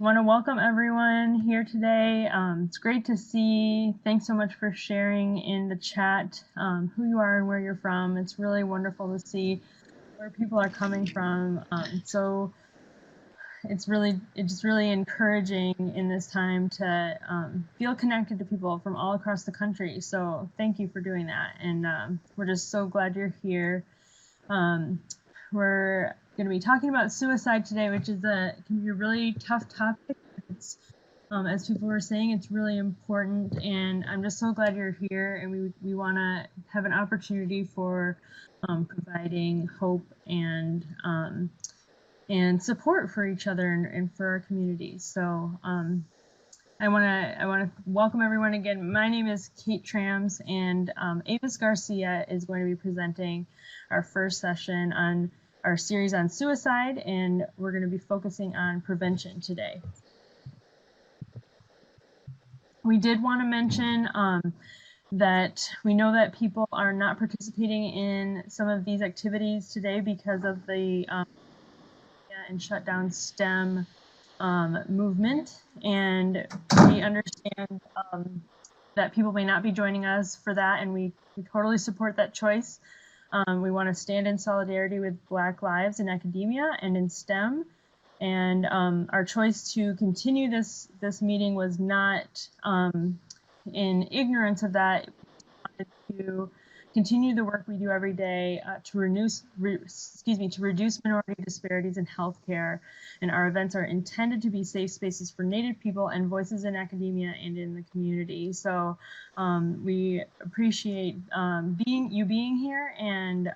I want to welcome everyone here today. It's great to see. Thanks so much for sharing in the chat who you are and where you're from. It's really wonderful to see where people are coming from. So it's just really encouraging in this time to feel connected to people from all across the country. So thank you for doing that. And we're just so glad you're here. We're going to be talking about suicide today, which is can be a really tough topic. It's, as people were saying, it's really important, and I'm just so glad you're here. And we want to have an opportunity for providing hope and support for each other and for our communities. So I want to welcome everyone again. My name is Kate Trams, and Avis Garcia is going to be presenting our first session on our series on suicide, and we're going to be focusing on prevention today. We did want to mention that we know that people are not participating in some of these activities today because of the and shut down STEM movement, and we understand that people may not be joining us for that, and we totally support that choice. We want to stand in solidarity with Black lives in academia and in STEM, and our choice to continue this meeting was not in ignorance of that. We wanted to continue the work we do every day to reduce minority disparities in healthcare, and our events are intended to be safe spaces for Native people and voices in academia and in the community. So we appreciate you being here, and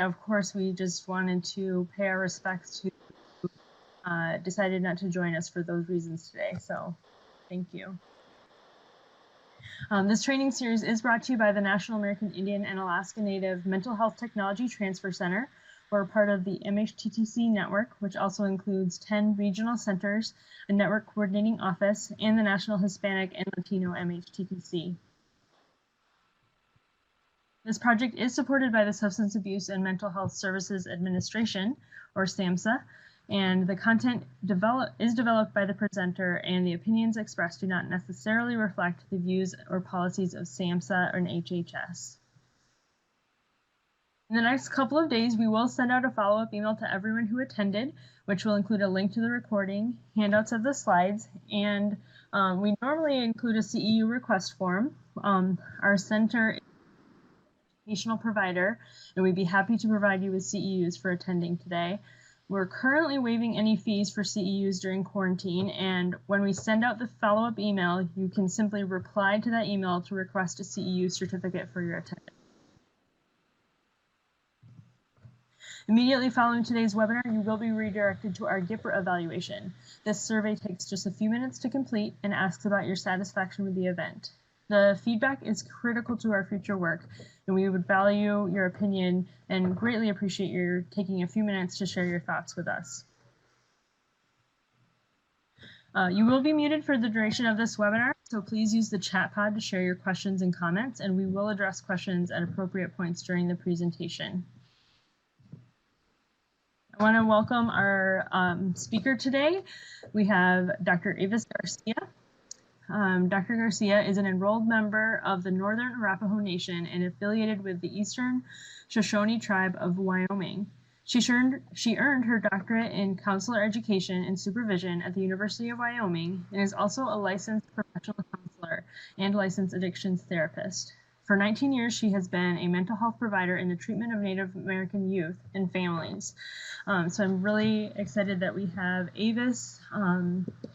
of course we just wanted to pay our respects to decided not to join us for those reasons today. So thank you. This training series is brought to you by the National American Indian and Alaska Native Mental Health Technology Transfer Center. We're part of the MHTTC network, which also includes 10 regional centers, a network coordinating office, and the National Hispanic and Latino MHTTC. This project is supported by the Substance Abuse and Mental Health Services Administration, or SAMHSA, and the content is developed by the presenter, and the opinions expressed do not necessarily reflect the views or policies of SAMHSA or HHS. In the next couple of days, we will send out a follow-up email to everyone who attended, which will include a link to the recording, handouts of the slides, and we normally include a CEU request form. Our center is an educational provider, and we'd be happy to provide you with CEUs for attending today. We're currently waiving any fees for CEUs during quarantine, and when we send out the follow-up email, you can simply reply to that email to request a CEU certificate for your attendance. Immediately following today's webinar, you will be redirected to our GIPR evaluation. This survey takes just a few minutes to complete and asks about your satisfaction with the event. The feedback is critical to our future work, and we would value your opinion and greatly appreciate your taking a few minutes to share your thoughts with us. You will be muted for the duration of this webinar, so please use the chat pod to share your questions and comments, and we will address questions at appropriate points during the presentation. I want to welcome our speaker today. We have Dr. Avis Garcia. Dr. Garcia is an enrolled member of the Northern Arapaho Nation and affiliated with the Eastern Shoshone Tribe of Wyoming. She earned her doctorate in counselor education and supervision at the University of Wyoming and is also a licensed professional counselor and licensed addictions therapist. For 19 years, she has been a mental health provider in the treatment of Native American youth and families. So I'm really excited that we have Avis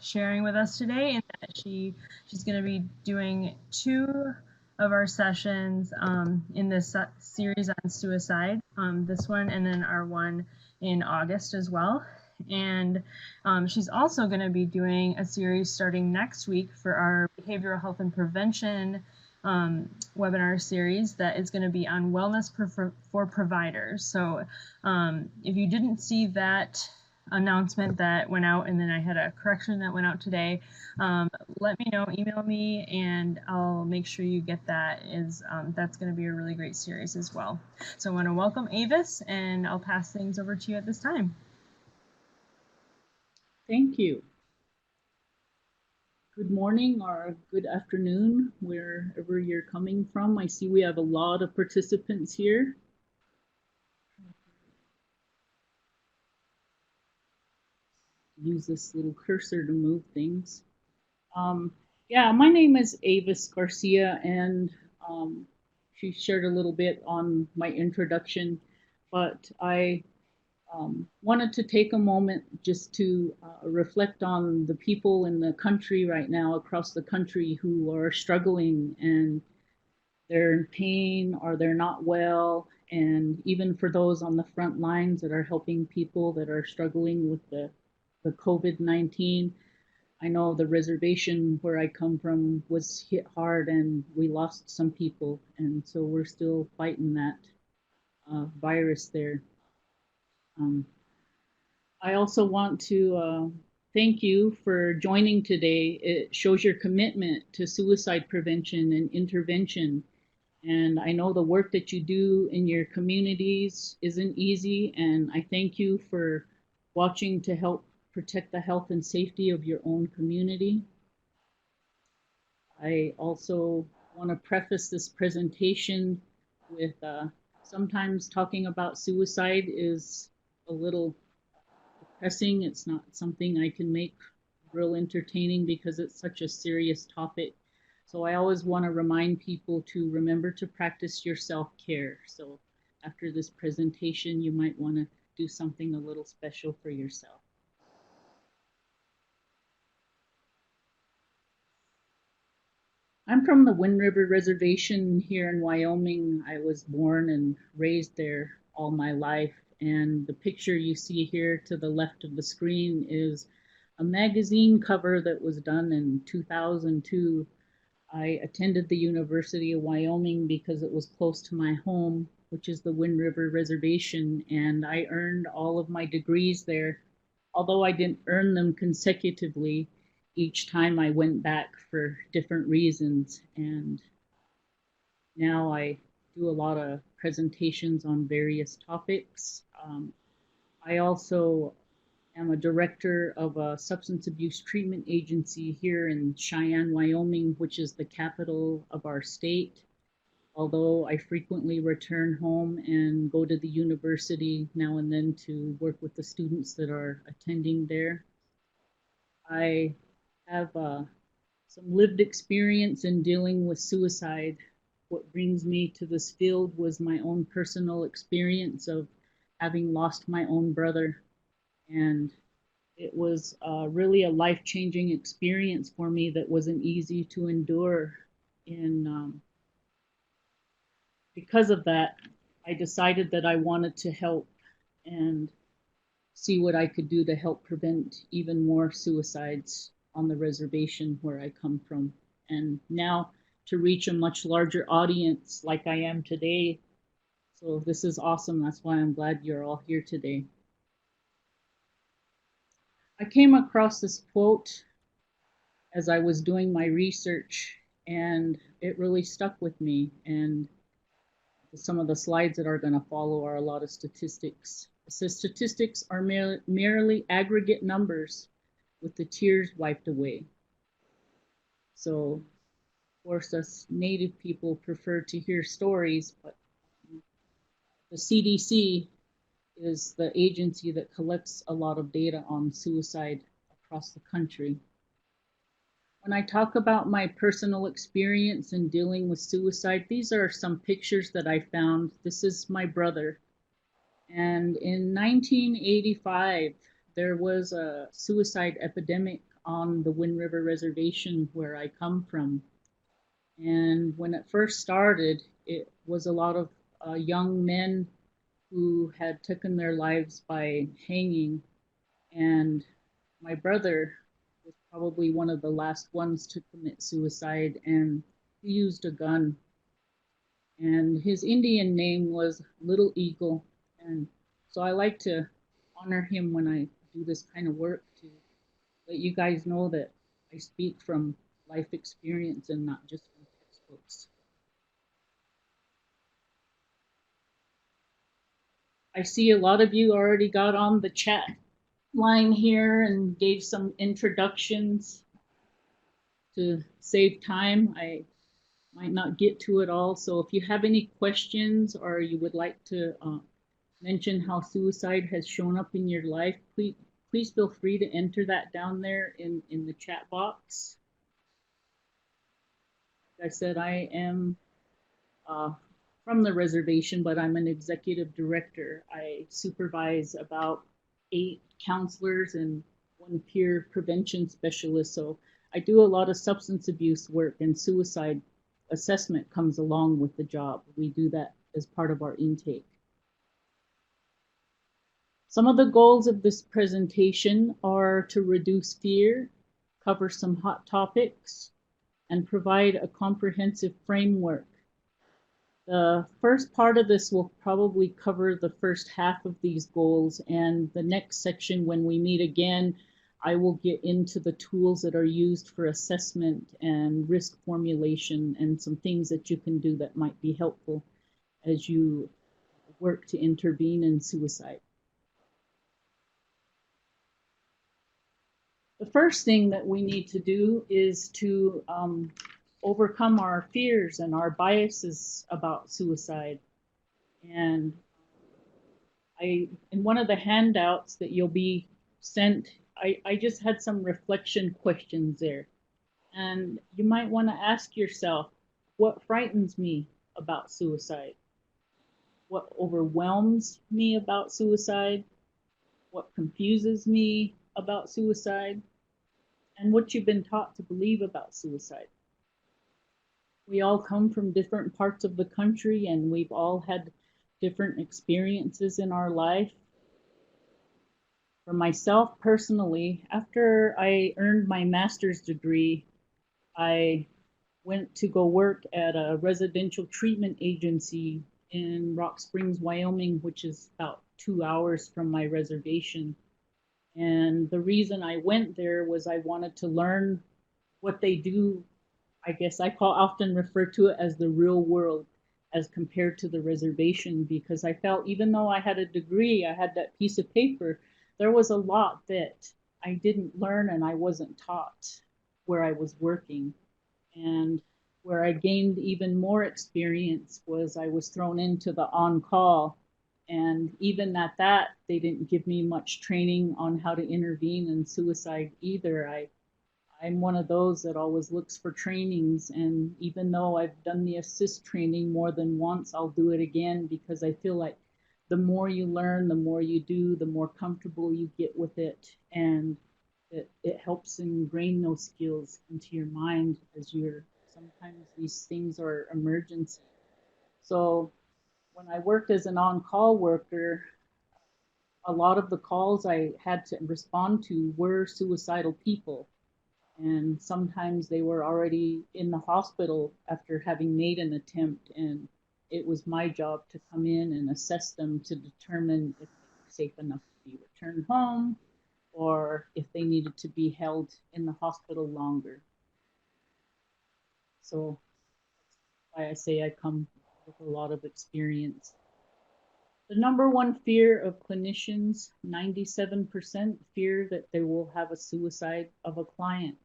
sharing with us today, and that she's going to be doing 2 of our sessions in this series on suicide, this one and then our one in August as well. And she's also going to be doing a series starting next week for our behavioral health and prevention webinar series that is going to be on wellness for providers. So if you didn't see that announcement that went out, and then I had a correction that went out today, let me know, email me, and I'll make sure you get that. That's going to be a really great series as well. So I want to welcome Avis, and I'll pass things over to you at this time. Thank you. Good morning or good afternoon, wherever you're coming from. I see we have a lot of participants here. Use this little cursor to move things. Um, yeah, my name is Avis Garcia, and she shared a little bit on my introduction, but I wanted to take a moment just to reflect on the people in the country right now, across the country, who are struggling and they're in pain or they're not well. And even for those on the front lines that are helping people that are struggling with the COVID-19, I know the reservation where I come from was hit hard and we lost some people. And so we're still fighting that virus there. Um, I also want to thank you for joining today. It shows your commitment to suicide prevention and intervention. And I know the work that you do in your communities isn't easy. And I thank you for watching to help protect the health and safety of your own community. I also want to preface this presentation with sometimes talking about suicide is a little depressing. It's not something I can make real entertaining because it's such a serious topic. So I always want to remind people to remember to practice your self-care. So after this presentation, you might want to do something a little special for yourself. I'm from the Wind River Reservation here in Wyoming. I was born and raised there all my life. And the picture you see here to the left of the screen is a magazine cover that was done in 2002. I attended the University of Wyoming because it was close to my home, which is the Wind River Reservation, and I earned all of my degrees there. Although I didn't earn them consecutively, each time I went back for different reasons. And now I do a lot of presentations on various topics. I also am a director of a substance abuse treatment agency here in Cheyenne, Wyoming, which is the capital of our state. Although I frequently return home and go to the university now and then to work with the students that are attending there. I have some lived experience in dealing with suicide. What brings me to this field was my own personal experience of having lost my own brother. And it was really a life changing experience for me that wasn't easy to endure. And because of that, I decided that I wanted to help and see what I could do to help prevent even more suicides on the reservation where I come from. And now to reach a much larger audience like I am today. So this is awesome. That's why I'm glad you're all here today. I came across this quote as I was doing my research, and it really stuck with me. And some of the slides that are going to follow are a lot of statistics. It says statistics are merely aggregate numbers with the tears wiped away. So, of course, us native people prefer to hear stories, but the CDC is the agency that collects a lot of data on suicide across the country. When I talk about my personal experience in dealing with suicide, these are some pictures that I found. This is my brother. And in 1985, there was a suicide epidemic on the Wind River Reservation where I come from. And when it first started, it was a lot of young men who had taken their lives by hanging. And my brother was probably one of the last ones to commit suicide, and he used a gun. And his Indian name was Little Eagle. And so I like to honor him when I do this kind of work to let you guys know that I speak from life experience and not just from textbooks. I see a lot of you already got on the chat line here and gave some introductions. to save time, I might not get to it all. So if you have any questions or you would like to mention how suicide has shown up in your life, please feel free to enter that down there in the chat box. Like I said, I am from the reservation, but I'm an executive director. I supervise about 8 counselors and 1 peer prevention specialist. So I do a lot of substance abuse work, and suicide assessment comes along with the job. We do that as part of our intake. Some of the goals of this presentation are to reduce fear, cover some hot topics, and provide a comprehensive framework. The first part of this will probably cover the first half of these goals, and the next section, when we meet again, I will get into the tools that are used for assessment and risk formulation and some things that you can do that might be helpful as you work to intervene in suicide. The first thing that we need to do is to overcome our fears and our biases about suicide. And in one of the handouts that you'll be sent, I just had some reflection questions there. And you might want to ask yourself, what frightens me about suicide? What overwhelms me about suicide? What confuses me about suicide? And what you've been taught to believe about suicide. We all come from different parts of the country, and we've all had different experiences in our life. For myself personally, after I earned my master's degree, I went to go work at a residential treatment agency in Rock Springs, Wyoming, which is about 2 hours from my reservation. And the reason I went there was I wanted to learn what they do. I guess I often refer to it as the real world as compared to the reservation, because I felt even though I had a degree, I had that piece of paper, there was a lot that I didn't learn and I wasn't taught where I was working. And where I gained even more experience was I was thrown into the on-call. And even at that, they didn't give me much training on how to intervene in suicide either. I'm one of those that always looks for trainings, and even though I've done the assist training more than once, I'll do it again, because I feel like the more you learn, the more you do, the more comfortable you get with it, and it helps ingrain those skills into your mind as sometimes these things are emergency. So when I worked as an on-call worker, a lot of the calls I had to respond to were suicidal people. And sometimes they were already in the hospital after having made an attempt, and it was my job to come in and assess them to determine if they were safe enough to be returned home or if they needed to be held in the hospital longer. So that's why I say I come with a lot of experience. The number one fear of clinicians, 97% fear that they will have a suicide of a client.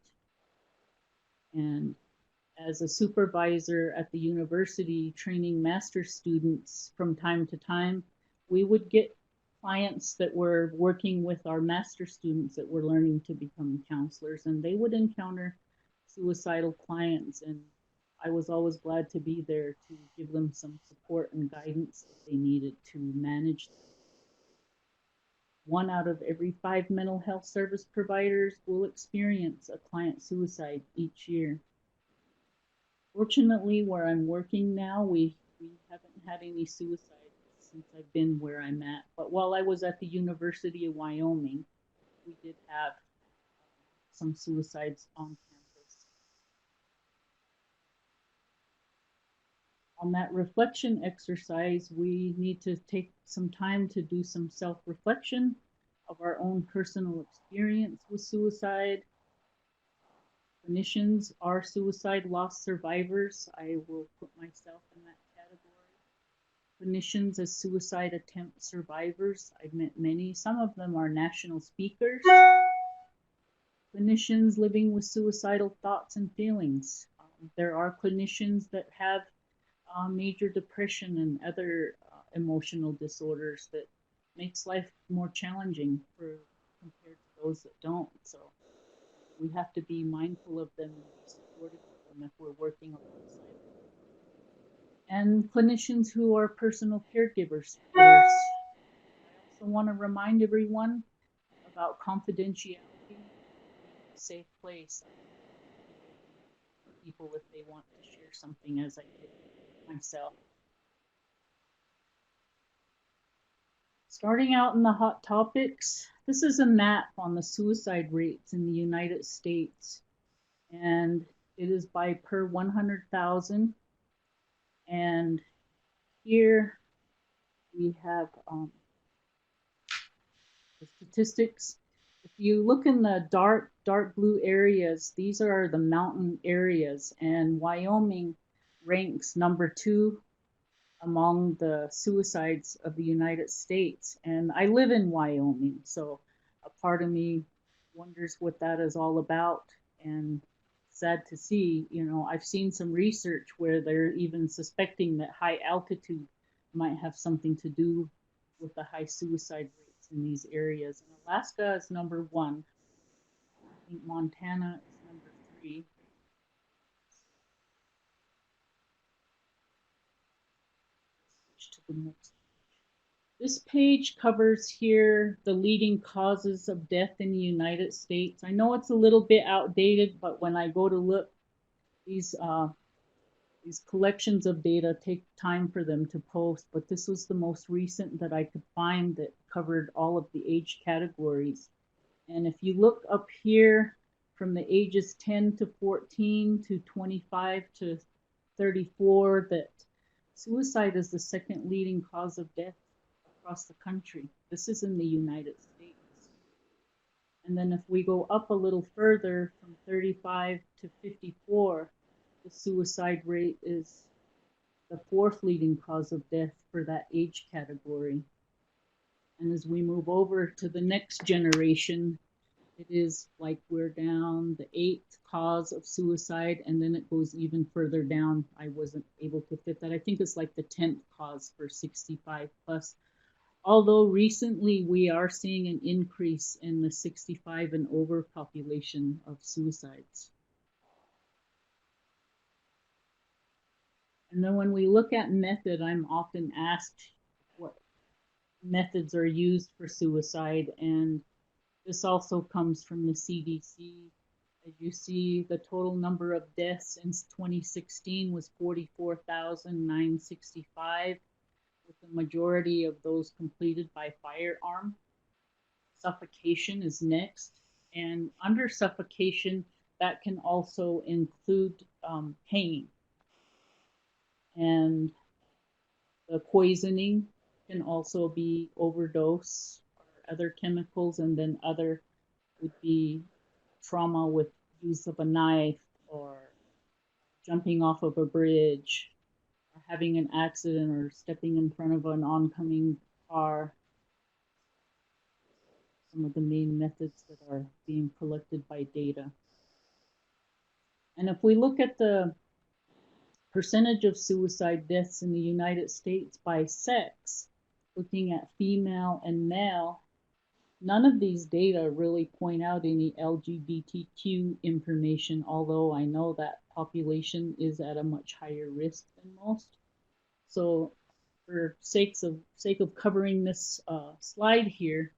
And as a supervisor at the university training master students from time to time, we would get clients that were working with our master students that were learning to become counselors, and they would encounter suicidal clients, and I was always glad to be there to give them some support and guidance that they needed to manage them. 1 out of every 5 mental health service providers will experience a client suicide each year. Fortunately, where I'm working now, we haven't had any suicides since I've been where I'm at. But while I was at the University of Wyoming, we did have some suicides on campus. On that reflection exercise, we need to take some time to do some self-reflection of our own personal experience with suicide. Clinicians are suicide loss survivors. I will put myself in that category. Clinicians as suicide attempt survivors, I've met many. Some of them are national speakers. clinicians living with suicidal thoughts and feelings. There are clinicians that have major depression and other emotional disorders that makes life more challenging for compared to those that don't. So we have to be mindful of them and be supportive of them if we're working alongside them. And clinicians who are personal caregivers for others. I also want to remind everyone about confidentiality, being a safe place for people if they want to share something, as I did myself. Starting out in the hot topics, this is a map on the suicide rates in the United States, and it is by per 100,000. And here we have the statistics. If you look in the dark blue areas, these are the mountain areas, and Wyoming ranks number 2 among the suicides of the United States. And I live in Wyoming, so a part of me wonders what that is all about. And sad to see, I've seen some research where they're even suspecting that high altitude might have something to do with the high suicide rates in these areas. And Alaska is number 1. I think Montana is number 3. Switch to the next. This page covers here the leading causes of death in the United States. I know it's a little bit outdated, but when I go to look, these collections of data take time for them to post, but this was the most recent that I could find that covered all of the age categories. And if you look up here from the ages 10 to 14 to 25 to 34, that suicide is the second leading cause of death across the country. This is in the United States. And then if we go up a little further from 35 to 54, the suicide rate is the 4th leading cause of death for that age category. And as we move over to the next generation, it is like we're down the 8th cause of suicide, and then it goes even further down. I wasn't able to fit that. I think it's like the 10th cause for 65 plus. Although recently we are seeing an increase in the 65 and over population of suicides. And then when we look at method, I'm often asked what methods are used for suicide, and this also comes from the CDC. As you see, the total number of deaths since 2016 was 44,965. With the majority of those completed by firearm. Suffocation is next, and under suffocation, that can also include pain. And the poisoning can also be overdose or other chemicals, and then other would be trauma with use of a knife or jumping off of a bridge, or having an accident, or stepping in front of an oncoming car. Some of the main methods that are being collected by data. And if we look at the percentage of suicide deaths in the United States by sex, looking at female and male, none of these data really point out any LGBTQ information, although I know that population is at a much higher risk than most. So for sake of covering this slide here,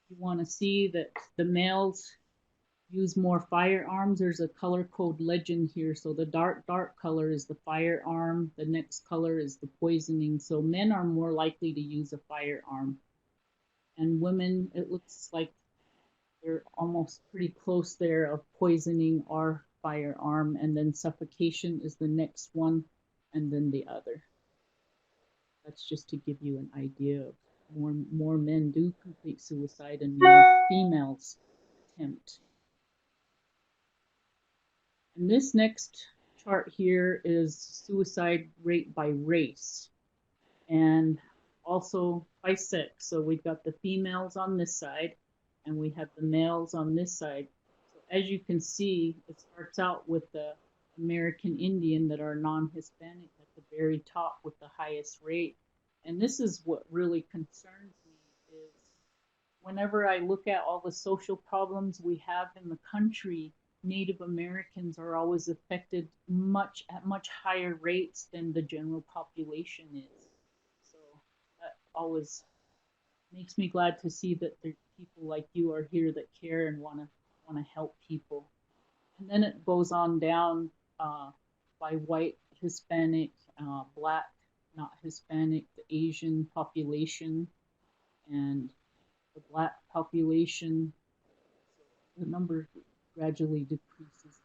you want to see that the males use more firearms. There's a color code legend here. So the dark color is the firearm. The next color is the poisoning. So men are more likely to use a firearm. And women, it looks like they're almost pretty close there of poisoning or firearm. And then suffocation is the next one, and then the other. That's just to give you an idea of more men do complete suicide and more females attempt. And this next chart here is suicide rate by race and also by sex. So we've got the females on this side and we have the males on this side. So as you can see, it starts out with the American Indian that are non-Hispanic at the very top with the highest rate. And this is what really concerns me is whenever I look at all the social problems we have in the country, Native Americans are always affected at much higher rates than the general population is. So that always makes me glad to see that there people like you are here that care and want to help people. And then it goes on down by white, Hispanic, black, not Hispanic, the Asian population, and the black population. So the number gradually decreases.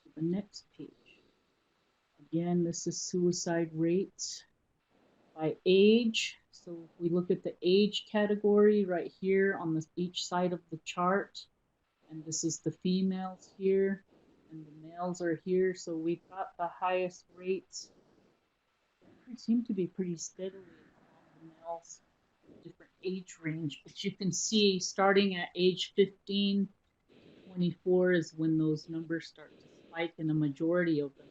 To the next page. Again, this is suicide rates by age. So we look at the age category right here on each side of the chart. And this is the females here, and the males are here. So we've got the highest rates. They seem to be pretty steadily on the males, different age range. But you can see starting at age 15 to 24 is when those numbers start to spike in a majority of them.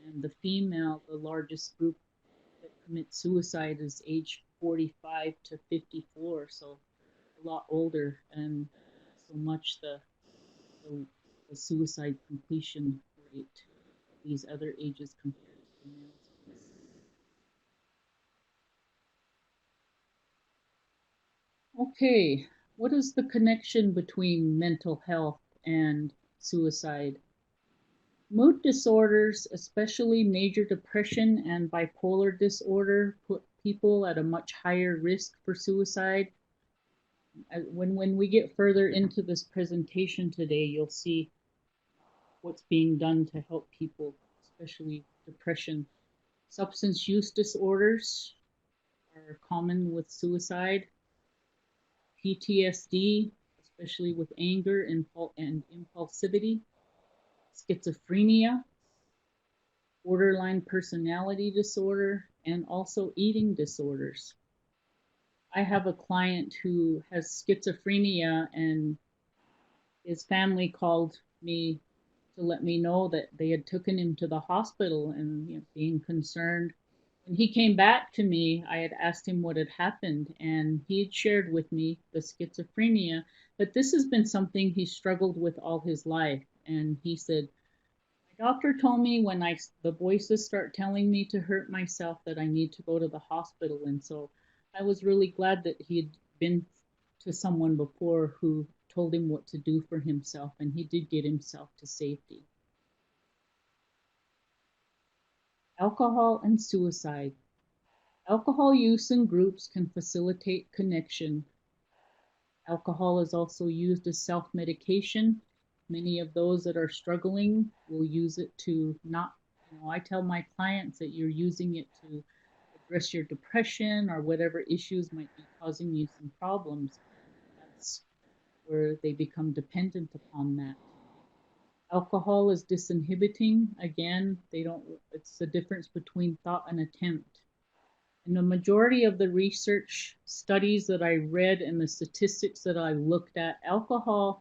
And the female, the largest group that commit suicide is age 45 to 54, so a lot older, and so much the, the suicide completion rate these other ages compared to the males. Okay, what is the connection between mental health and suicide? Mood disorders, especially major depression and bipolar disorder, put people at a much higher risk for suicide. When we get further into this presentation today, you'll see what's being done to help people, especially depression. Substance use disorders are common with suicide. PTSD, especially with anger and impulsivity. Schizophrenia, borderline personality disorder, and also eating disorders. I have a client who has schizophrenia, and his family called me to let me know that they had taken him to the hospital and being concerned. When he came back to me, I had asked him what had happened, and he had shared with me the schizophrenia, but this has been something he struggled with all his life. And he said, my doctor told me when the voices start telling me to hurt myself that I need to go to the hospital. And so I was really glad that he had been to someone before who told him what to do for himself, and he did get himself to safety. Alcohol and suicide. Alcohol use in groups can facilitate connection. Alcohol is also used as self-medication. Many of those that are struggling will use it to not, I tell my clients that you're using it to address your depression or whatever issues might be causing you some problems. That's where they become dependent upon that. Alcohol is disinhibiting. Again, it's the difference between thought and attempt. In the majority of the research studies that I read and the statistics that I looked at, alcohol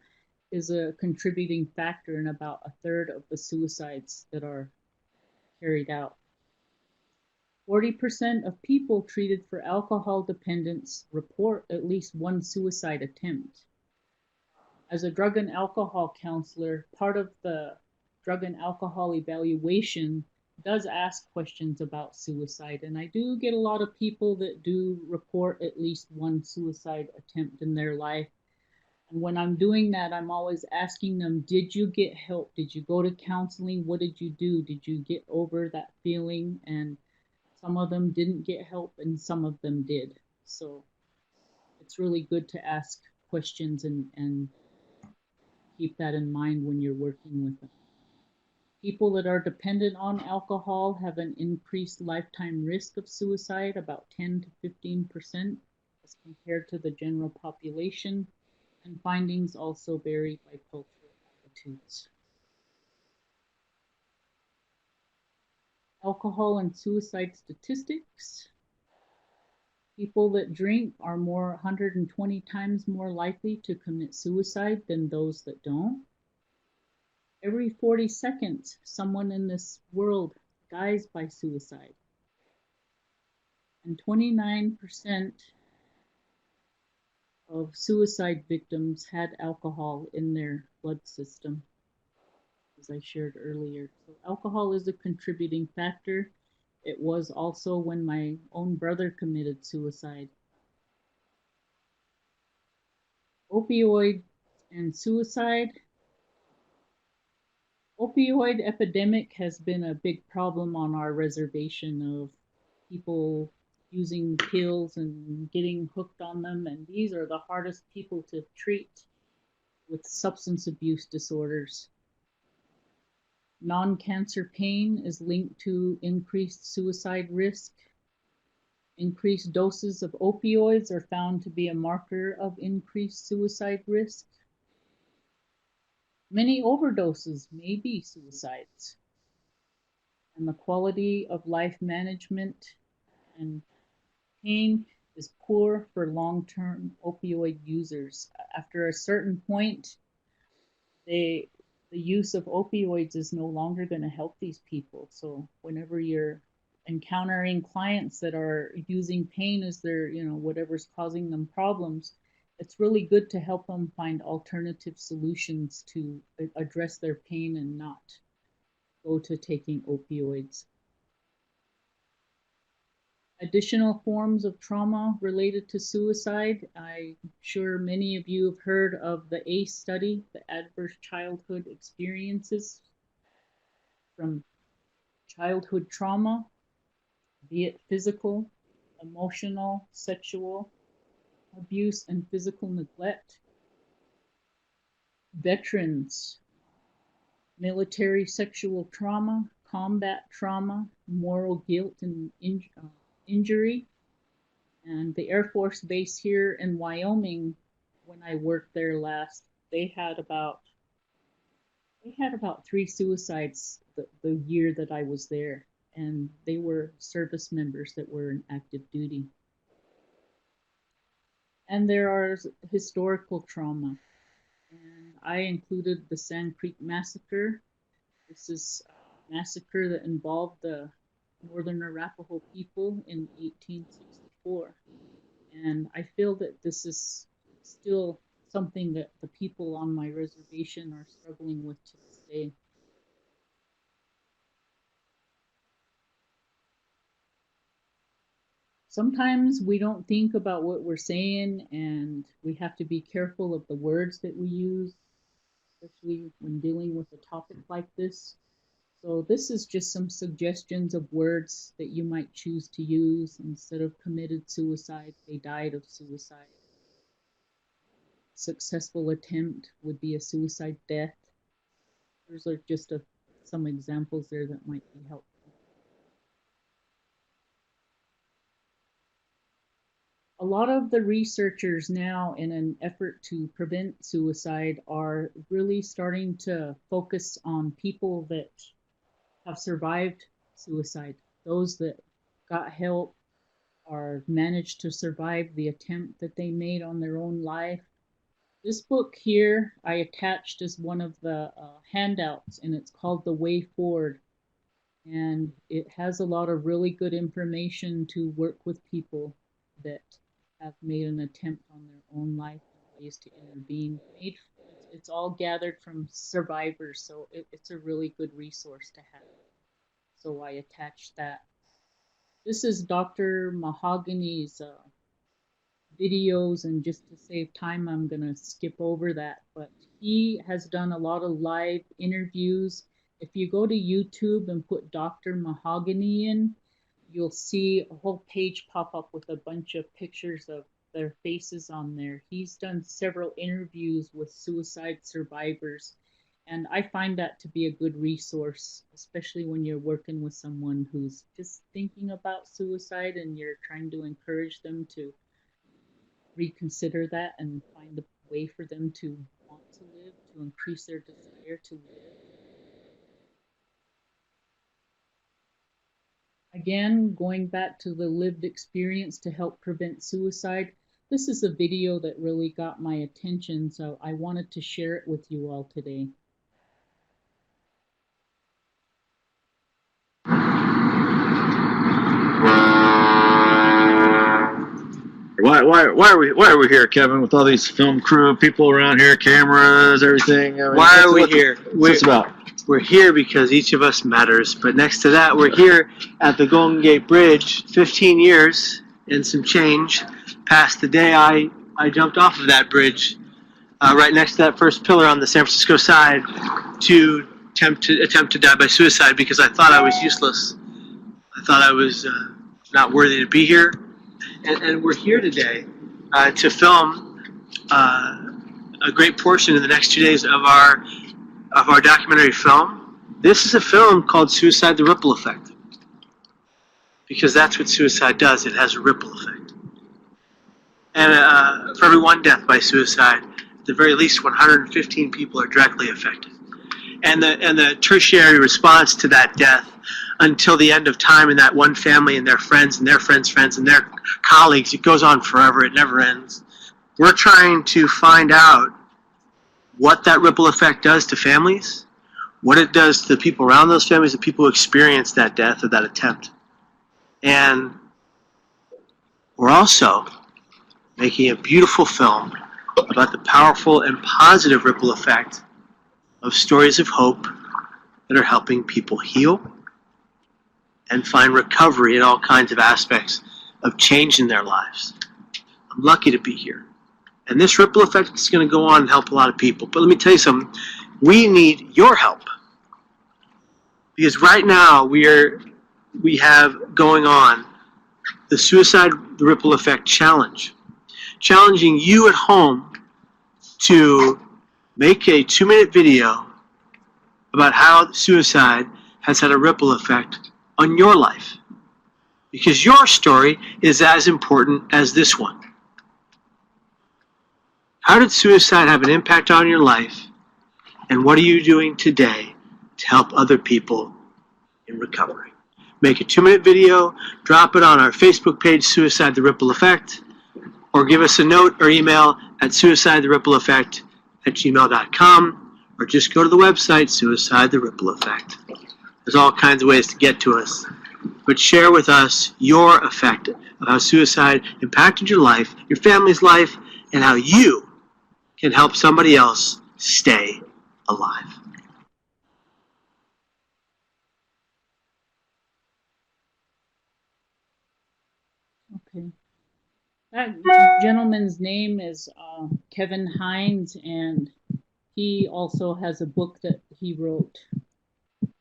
is a contributing factor in about a third of the suicides that are carried out. 40% of people treated for alcohol dependence report at least one suicide attempt. As a drug and alcohol counselor, part of the drug and alcohol evaluation does ask questions about suicide, and I do get a lot of people that do report at least one suicide attempt in their life. And when I'm doing that, I'm always asking them, did you get help? Did you go to counseling? What did you do? Did you get over that feeling? And some of them didn't get help and some of them did. So it's really good to ask questions and keep that in mind when you're working with them. People that are dependent on alcohol have an increased lifetime risk of suicide, about 10 to 15% as compared to the general population, and findings also vary by cultural attitudes. Alcohol and suicide statistics. People that drink are 120 times more likely to commit suicide than those that don't. Every 40 seconds, someone in this world dies by suicide. And 29% of suicide victims had alcohol in their blood system, as I shared earlier. So alcohol is a contributing factor. It was also when my own brother committed suicide. Opioid and suicide. Opioid epidemic has been a big problem on our reservation of people using pills and getting hooked on them, and these are the hardest people to treat with substance abuse disorders. Non-cancer pain is linked to increased suicide risk. Increased doses of opioids are found to be a marker of increased suicide risk. Many overdoses may be suicides. And the quality of life management and pain is poor for long-term opioid users. After a certain point, the use of opioids is no longer going to help these people. So whenever you're encountering clients that are using pain as their, whatever's causing them problems, it's really good to help them find alternative solutions to address their pain and not go to taking opioids. Additional forms of trauma related to suicide. I'm sure many of you have heard of the ACE study, the Adverse Childhood Experiences from childhood trauma, be it physical, emotional, sexual abuse, and physical neglect. Veterans, military sexual trauma, combat trauma, moral guilt and injury. And the Air Force Base here in Wyoming, when I worked there last, they had about 3 suicides the year that I was there, and they were service members that were in active duty. And there are historical trauma, and I included the Sand Creek Massacre. This is a massacre that involved the Northern Arapaho people in 1864. And I feel that this is still something that the people on my reservation are struggling with to this day. Sometimes we don't think about what we're saying, and we have to be careful of the words that we use, especially when dealing with a topic like this. So this is just some suggestions of words that you might choose to use. Instead of committed suicide, they died of suicide. Successful attempt would be a suicide death. Those are just some examples there that might be helpful. A lot of the researchers now, in an effort to prevent suicide, are really starting to focus on people that have survived suicide, those that got help or managed to survive the attempt that they made on their own life. This book here I attached as one of the handouts, and it's called The Way Forward. And it has a lot of really good information to work with people that have made an attempt on their own life and ways to intervene. It's all gathered from survivors, so it's a really good resource to have. So I attached that. This is Dr. Mahogany's videos, and just to save time, I'm gonna skip over that, but he has done a lot of live interviews. If you go to YouTube and put Dr. Mahogany in, you'll see a whole page pop up with a bunch of pictures of their faces on there. He's done several interviews with suicide survivors, and I find that to be a good resource, especially when you're working with someone who's just thinking about suicide and you're trying to encourage them to reconsider that and find a way for them to want to live, to increase their desire to live. again, going back to the lived experience to help prevent suicide, this is a video that really got my attention, so I wanted to share it with you all today. Why are we here, Kevin, with all these film crew, people around here, cameras, everything? I mean, why are we here? What's this about? We're here because each of us matters, but next to that, we're here at the Golden Gate Bridge 15 years and some change past the day I jumped off of that bridge right next to that first pillar on the San Francisco side to attempt to die by suicide because I thought I was useless. I thought I was not worthy to be here. And we're here today to film a great portion in the next 2 days of our documentary film. This is a film called Suicide: The Ripple Effect, because that's what suicide does. It has a ripple effect. And for every one death by suicide, at the very least 115 people are directly affected. And the tertiary response to that death until the end of time in that one family and their friends and their friends' friends and their colleagues, it goes on forever. It never ends. We're trying to find out what that ripple effect does to families, what it does to the people around those families, the people who experience that death or that attempt. And we're also making a beautiful film about the powerful and positive ripple effect of stories of hope that are helping people heal and find recovery in all kinds of aspects of change in their lives. I'm lucky to be here. And this ripple effect is going to go on and help a lot of people. But let me tell you something. We need your help. Because right now we have going on the Suicide the Ripple Effect Challenge. Challenging you at home to make a 2-minute video about how suicide has had a ripple effect on your life. Because your story is as important as this one. How did suicide have an impact on your life? And what are you doing today to help other people in recovery? Make a 2-minute video, drop it on our Facebook page, Suicide the Ripple Effect, or give us a note or email at suicidetherippleeffect@gmail.com, or just go to the website, Suicide the Ripple Effect. There's all kinds of ways to get to us. But share with us your effect of how suicide impacted your life, your family's life, and how you can help somebody else stay alive. Okay. That gentleman's name is Kevin Hines, and he also has a book that he wrote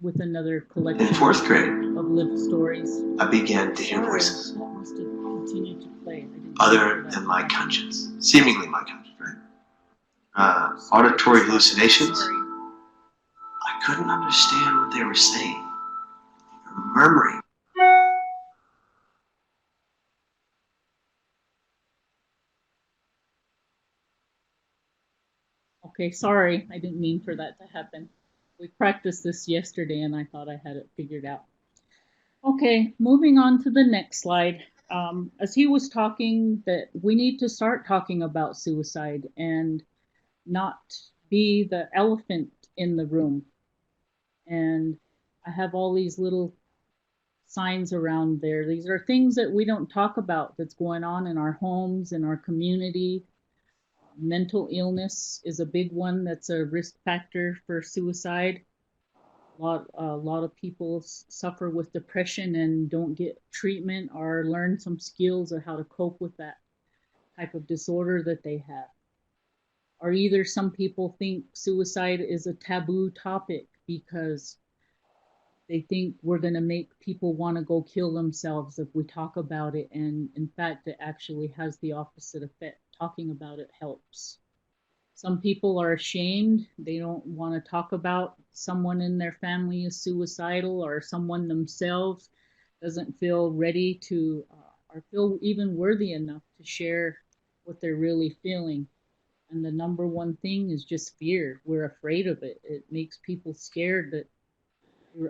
with another collection In 4th grade, of lived stories. I began to hear voices That must have continued to play. other than my conscience, seemingly my conscience, right? Auditory hallucinations. I couldn't understand what they were saying. They were murmuring. Okay, sorry, I didn't mean for that to happen. We practiced this yesterday and I thought I had it figured out. Okay, moving on to the next slide. As he was talking, that we need to start talking about suicide and not be the elephant in the room. And I have all these little signs around there. These are things that we don't talk about that's going on in our homes, in our community. Mental illness is a big one that's a risk factor for suicide. A lot of people suffer with depression and don't get treatment or learn some skills of how to cope with that type of disorder that they have. Or either some people think suicide is a taboo topic because they think we're going to make people want to go kill themselves if we talk about it. And in fact, it actually has the opposite effect. Talking about it helps. Some people are ashamed. They don't want to talk about someone in their family is suicidal, or someone themselves doesn't feel ready to or feel even worthy enough to share what they're really feeling. And the number one thing is just fear. We're afraid of it. It makes people scared that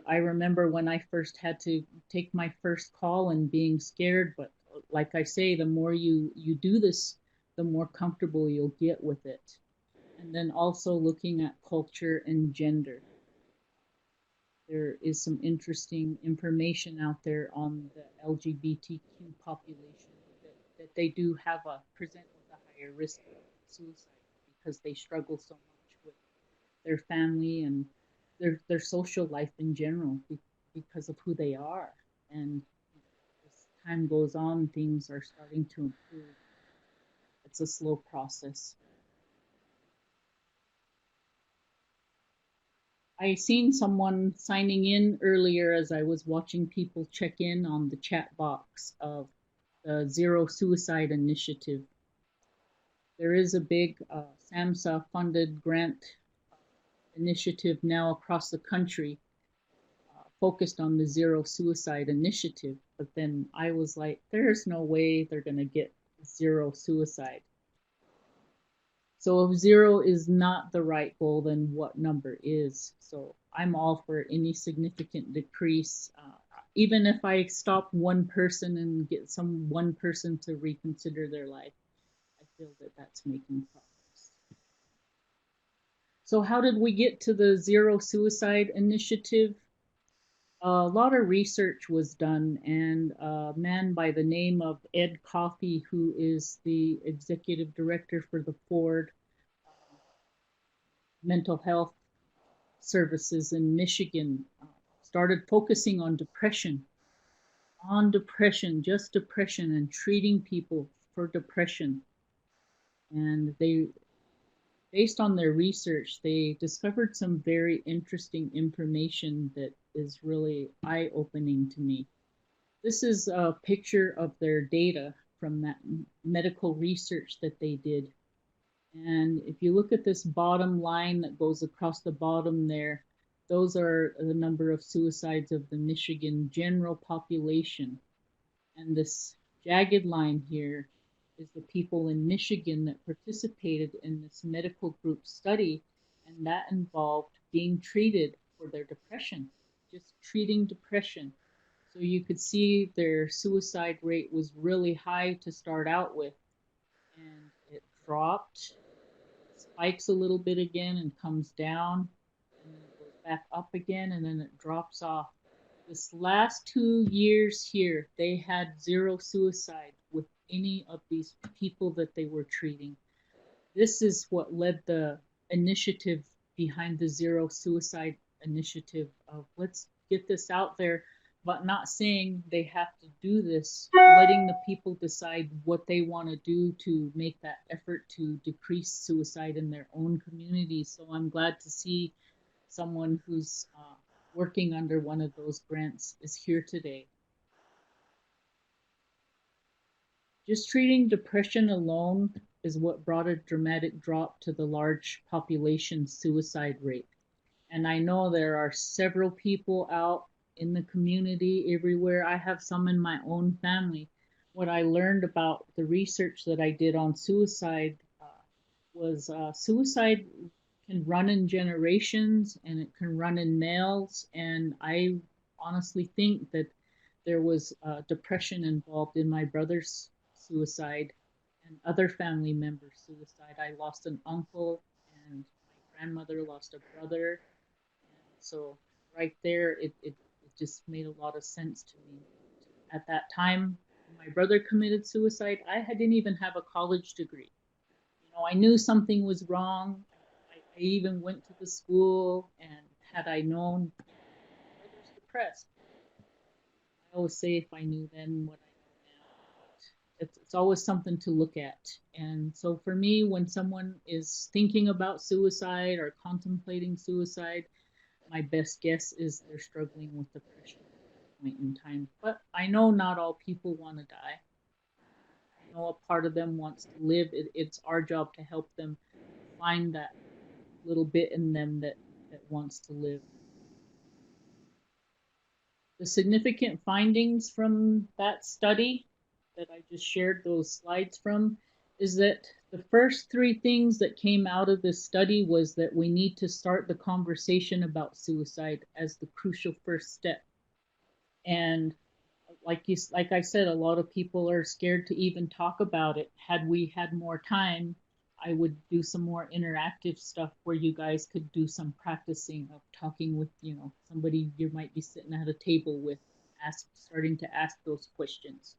I remember when I first had to take my first call and being scared, but like I say, the more you do this, the more comfortable you'll get with it. And then also looking at culture and gender. There is some interesting information out there on the LGBTQ population that they do have a present with a higher risk of suicide because they struggle so much with their family and their social life in general because of who they are. And as time goes on, things are starting to improve. It's a slow process. I seen someone signing in earlier as I was watching people check in on the chat box of the Zero Suicide Initiative. There is a big SAMHSA funded grant initiative now across the country focused on the Zero Suicide Initiative. But then I was like, there's no way they're going to get zero suicide. So if zero is not the right goal, then what number is? So I'm all for any significant decrease. Even if I stop one person and get some one person to reconsider their life, I feel that that's making progress. So how did we get to the Zero Suicide Initiative? A lot of research was done, and a man by the name of Ed Coffey, who is the executive director for the Ford Mental Health Services in Michigan, started focusing on depression, just depression, and treating people for depression. And they, based on their research, they discovered some very interesting information that is really eye-opening to me. This is a picture of their data from that medical research that they did. And if you look at this bottom line that goes across the bottom there, those are the number of suicides of the Michigan general population. And this jagged line here is the people in Michigan that participated in this medical group study, and that involved being treated for their depression, just treating depression. So you could see their suicide rate was really high to start out with, and it dropped, spikes a little bit again and comes down, and then it goes back up again, and then it drops off. This last 2 years here, they had zero suicide with any of these people that they were treating. This is what led the initiative behind the Zero Suicide Initiative of let's get this out there, but not saying they have to do this, letting the people decide what they want to do to make that effort to decrease suicide in their own communities. So I'm glad to see someone who's working under one of those grants is here today. Just treating depression alone is what brought a dramatic drop to the large population suicide rate. And I know there are several people out in the community everywhere. I have some in my own family. What I learned about the research that I did on suicide was suicide can run in generations and it can run in males. And I honestly think that there was depression involved in my brother's suicide and other family members' suicide. I lost an uncle and my grandmother lost a brother. And so right there, it just made a lot of sense to me. At that time, when my brother committed suicide, I didn't even have a college degree. You know, I knew something was wrong. I even went to the school, and had I known my brother's depressed, I always say if I knew then what I know now, it's always something to look at. And so for me, when someone is thinking about suicide or contemplating suicide, my best guess is they're struggling with depression at that point in time. But I know not all people want to die. I know a part of them wants to live. It's our job to help them find that little bit in them that wants to live. The significant findings from that study that I just shared those slides from is that The first three things that came out of this study was that we need to start the conversation about suicide as the crucial first step. And like I said, a lot of people are scared to even talk about it. Had we had more time, I would do some more interactive stuff where you guys could do some practicing of talking with, somebody you might be sitting at a table with, starting to ask those questions.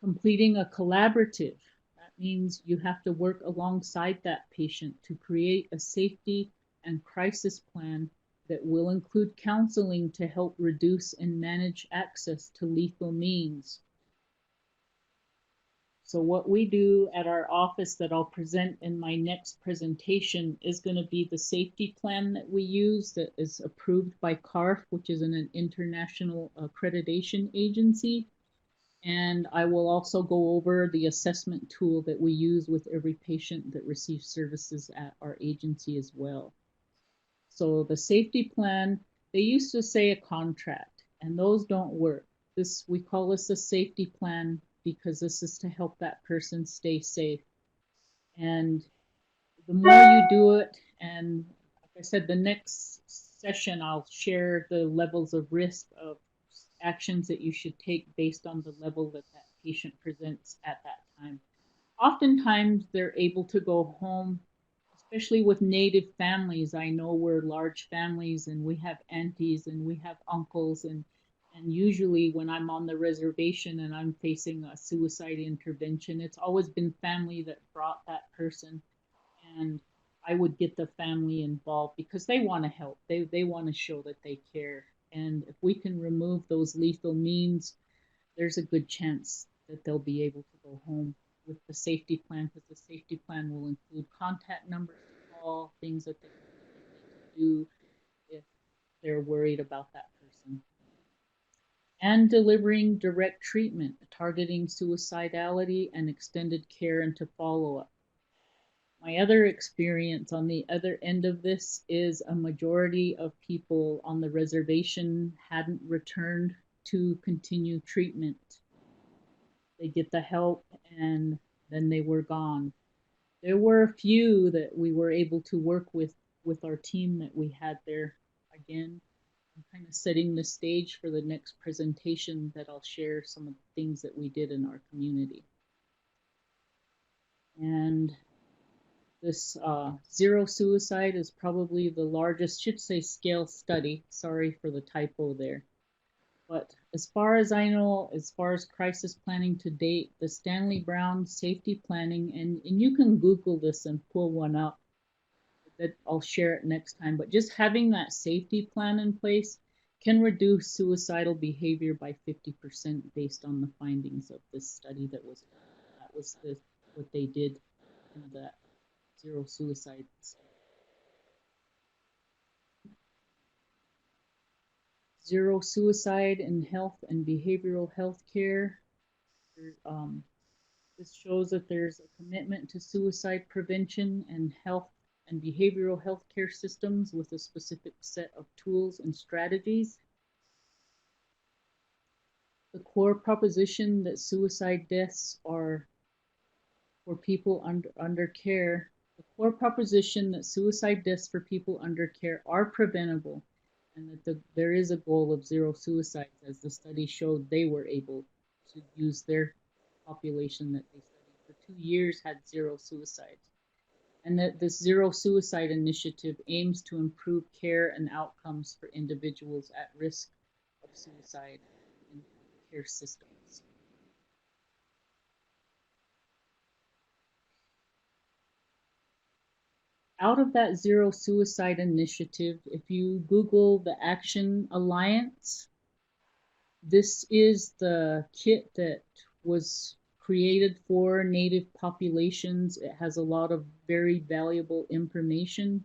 Completing a collaborative. That means you have to work alongside that patient to create a safety and crisis plan that will include counseling to help reduce and manage access to lethal means. So what we do at our office that I'll present in my next presentation is going to be the safety plan that we use that is approved by CARF, which is an international accreditation agency. And I will also go over the assessment tool that we use with every patient that receives services at our agency as well. So the safety plan, they used to say a contract, and those don't work. We call this a safety plan because this is to help that person stay safe. And the more you do it, and like I said, the next session I'll share the levels of risk of actions that you should take based on the level that that patient presents at that time. Oftentimes they're able to go home, especially with Native families. I know we're large families and we have aunties and we have uncles, and usually when I'm on the reservation and I'm facing a suicide intervention, it's always been family that brought that person, and I would get the family involved because they want to help. They want to show that they care. And if we can remove those lethal means, there's a good chance that they'll be able to go home with the safety plan, because the safety plan will include contact numbers to call, things that they need to do if they're worried about that person. And delivering direct treatment, targeting suicidality and extended care into follow-up. My other experience on the other end of this is a majority of people on the reservation hadn't returned to continue treatment. They get the help and then they were gone. There were a few that we were able to work with our team that we had there. Again, I'm kind of setting the stage for the next presentation that I'll share some of the things that we did in our community. And this zero suicide is probably the largest, should say scale study. Sorry for the typo there. But as far as I know, as far as crisis planning to date, the Stanley Brown safety planning, and you can Google this and pull one up, that I'll share it next time. But just having that safety plan in place can reduce suicidal behavior by 50% based on the findings of this study that was what they did in that zero suicide. Zero suicide in health and behavioral health care. This shows that there's a commitment to suicide prevention and health and behavioral health care systems with a specific set of tools and strategies. The core proposition that suicide deaths are for people under care. The core proposition that suicide deaths for people under care are preventable, and that there is a goal of zero suicides, as the study showed they were able to use their population that they studied for 2 years had zero suicides. And that this zero suicide initiative aims to improve care and outcomes for individuals at risk of suicide in care systems. Out of that zero suicide initiative, if you Google the Action Alliance, this is the kit that was created for Native populations. It has a lot of very valuable information.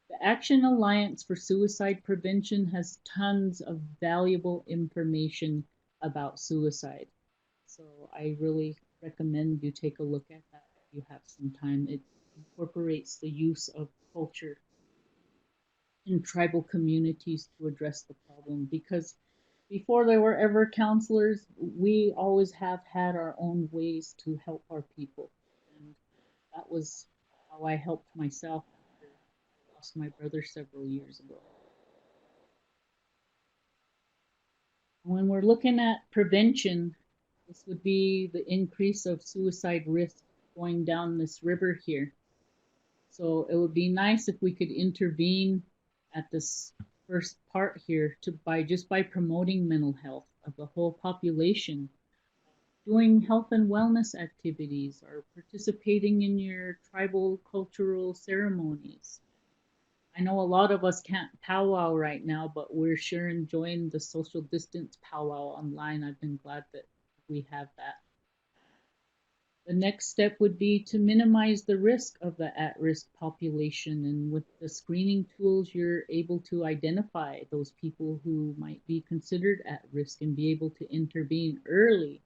The Action Alliance for Suicide Prevention has tons of valuable information about suicide. So I really recommend you take a look at that if you have some time. It incorporates the use of culture in tribal communities to address the problem, because before there were ever counselors, we always have had our own ways to help our people. And that was how I helped myself after I lost my brother several years ago. When we're looking at prevention, this would be the increase of suicide risk going down this river here. So it would be nice if we could intervene at this first part here by promoting mental health of the whole population, doing health and wellness activities, or participating in your tribal cultural ceremonies. I know a lot of us can't powwow right now, but we're sure enjoying the social distance powwow online. I've been glad that we have that. The next step would be to minimize the risk of the at-risk population, and with the screening tools, you're able to identify those people who might be considered at risk and be able to intervene early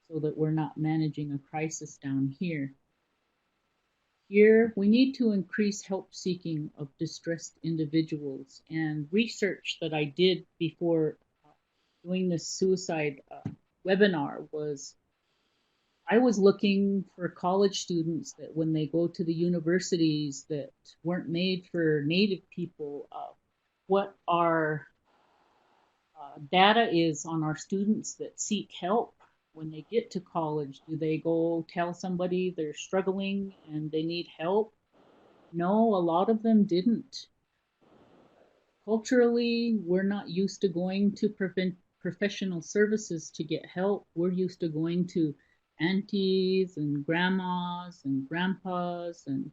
so that we're not managing a crisis down here. Here, we need to increase help seeking of distressed individuals, and research that I did before doing this suicide webinar was I was looking for college students that when they go to the universities that weren't made for Native people, what our data is on our students that seek help when they get to college. Do they go tell somebody they're struggling and they need help? No, a lot of them didn't. Culturally, we're not used to going to professional services to get help. We're used to going to aunties and grandmas and grandpas, and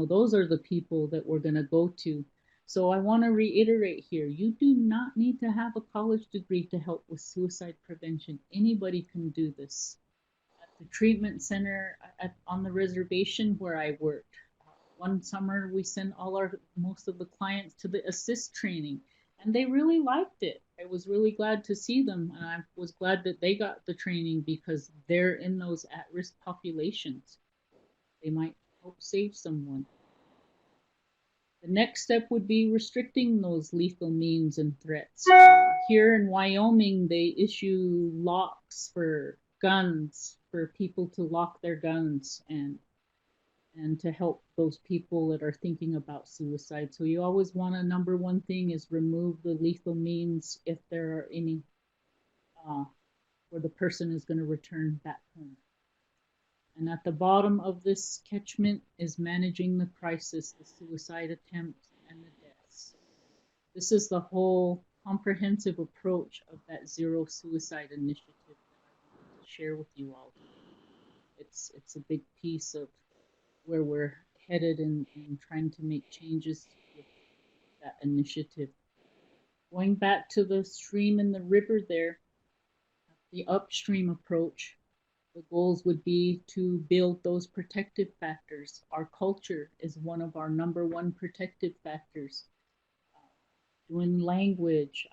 those are the people that we're going to go to. So I want to reiterate here, you do not need to have a college degree to help with suicide prevention. Anybody can do this. At the treatment center on the reservation where I worked, one summer we sent most of the clients to the assist training, and they really liked it. I was really glad to see them, and I was glad that they got the training because they're in those at-risk populations. They might help save someone. The next step would be restricting those lethal means and threats. Here in Wyoming, they issue locks for guns, for people to lock their guns and to help those people that are thinking about suicide. So you always want to, number one thing is remove the lethal means if there are any, where the person is going to return back home. And at the bottom of this catchment is managing the crisis, the suicide attempts, and the deaths. This is the whole comprehensive approach of that Zero Suicide Initiative that I wanted to share with you all. It's a big piece of where we're headed in trying to make changes with that initiative. Going back to the stream and the river there, the upstream approach, the goals would be to build those protective factors. Our culture is one of our number one protective factors. Doing language,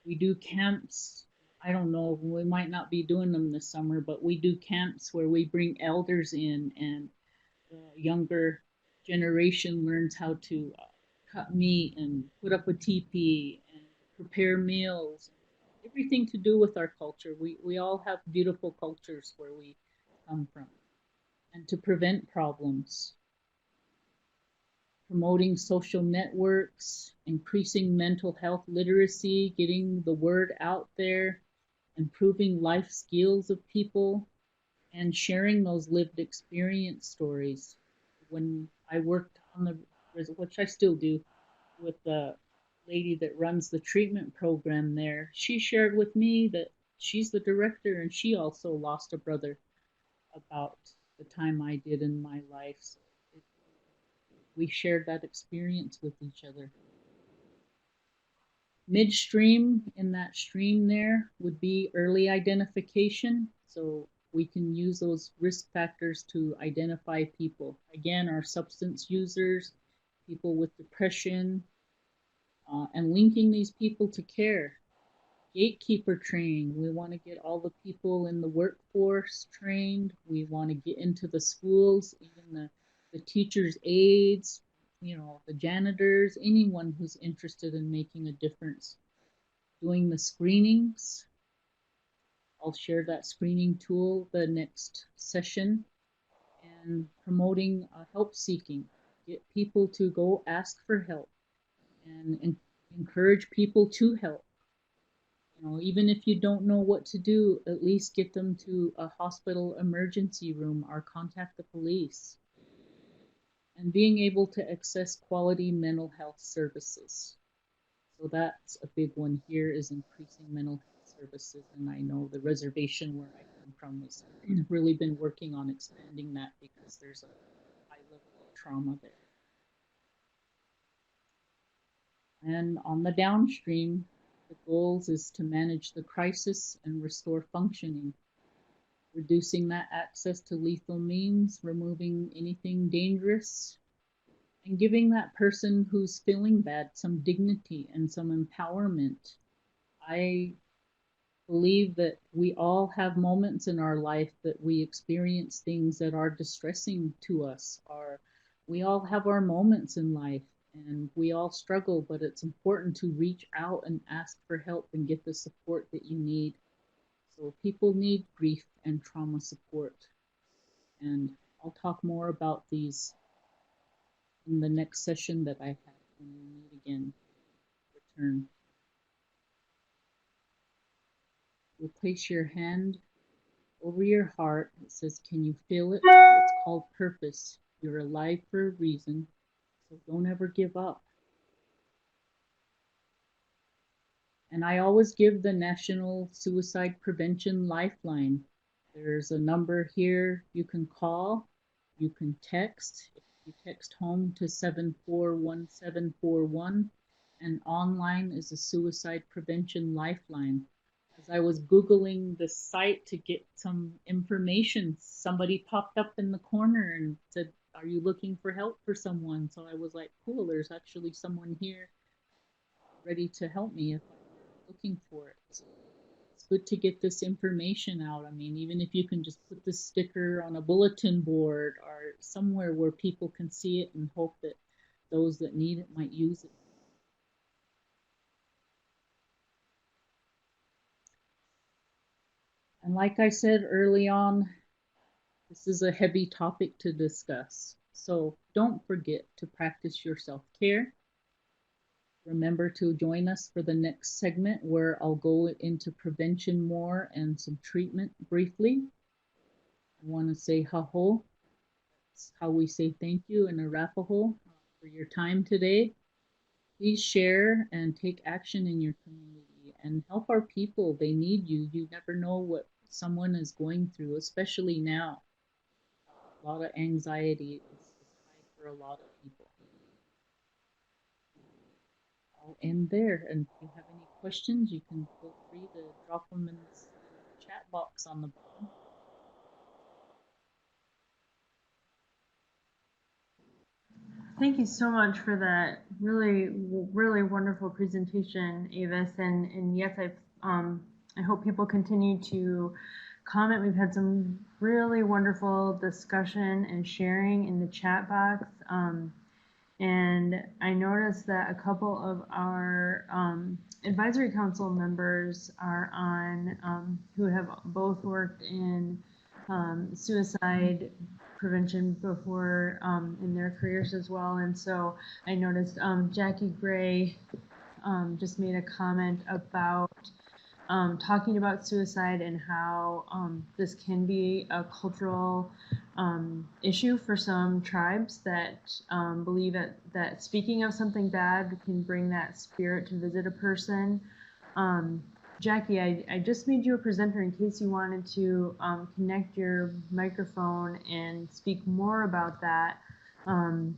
we do camps. I don't know, we might not be doing them this summer, but we do camps where we bring elders in, and the younger generation learns how to cut meat and put up a teepee and prepare meals. Everything to do with our culture. We all have beautiful cultures where we come from. And to prevent problems, promoting social networks, increasing mental health literacy, getting the word out there, improving life skills of people, and sharing those lived experience stories. When I worked on which I still do, with the lady that runs the treatment program there, she shared with me that she's the director and she also lost a brother about the time I did in my life. So we shared that experience with each other. Midstream in that stream there would be early identification. So we can use those risk factors to identify people. Again, our substance users, people with depression, and linking these people to care. Gatekeeper training. We want to get all the people in the workforce trained. We want to get into the schools, even the teachers' aides, the janitors, anyone who's interested in making a difference. Doing the screenings. I'll share that screening tool the next session. and promoting help seeking. Get people to go ask for help and encourage people to help. You know, even if you don't know what to do, at least get them to a hospital emergency room or contact the police. And being able to access quality mental health services. So that's a big one here, is increasing mental health services. And I know the reservation where I come from has really been working on expanding that because there's a high level of trauma there. And on the downstream, the goals is to manage the crisis and restore functioning, reducing that access to lethal means, removing anything dangerous, and giving that person who's feeling bad some dignity and some empowerment. I believe that we all have moments in our life that we experience things that are distressing to us, or we all have our moments in life and we all struggle, but it's important to reach out and ask for help and get the support that you need. So people need grief and trauma support. And I'll talk more about these in the next session that I have when we meet again. Return. You'll place your hand over your heart. It says, can you feel it? It's called purpose. You're alive for a reason, so don't ever give up. And I always give the National Suicide Prevention Lifeline. There's a number here you can call, you can text. If you text home to 741741, and online is a Suicide Prevention Lifeline. As I was Googling the site to get some information, somebody popped up in the corner and said, are you looking for help for someone? So I was like, cool, there's actually someone here ready to help me if I'm looking for it. So it's good to get this information out. I mean, even if you can just put this sticker on a bulletin board or somewhere where people can see it and hope that those that need it might use it. And like I said early on, this is a heavy topic to discuss. So don't forget to practice your self-care. Remember to join us for the next segment where I'll go into prevention more and some treatment briefly. I want to say haho. That's how we say thank you in Arapaho for your time today. Please share and take action in your community and help our people. They need you. You never know what someone is going through, especially now. A lot of anxiety is high for a lot of people. I'll end there. And if you have any questions, you can feel free to drop them in the chat box on the bottom. Thank you so much for that really, really wonderful presentation, Avis. And yes, I hope people continue to comment. We've had some really wonderful discussion and sharing in the chat box. And I noticed that a couple of our advisory council members are on, who have both worked in suicide prevention before in their careers as well. And so I noticed Jackie Gray just made a comment about talking about suicide and how this can be a cultural issue for some tribes that believe that speaking of something bad can bring that spirit to visit a person. Jackie, I just made you a presenter in case you wanted to connect your microphone and speak more about that. And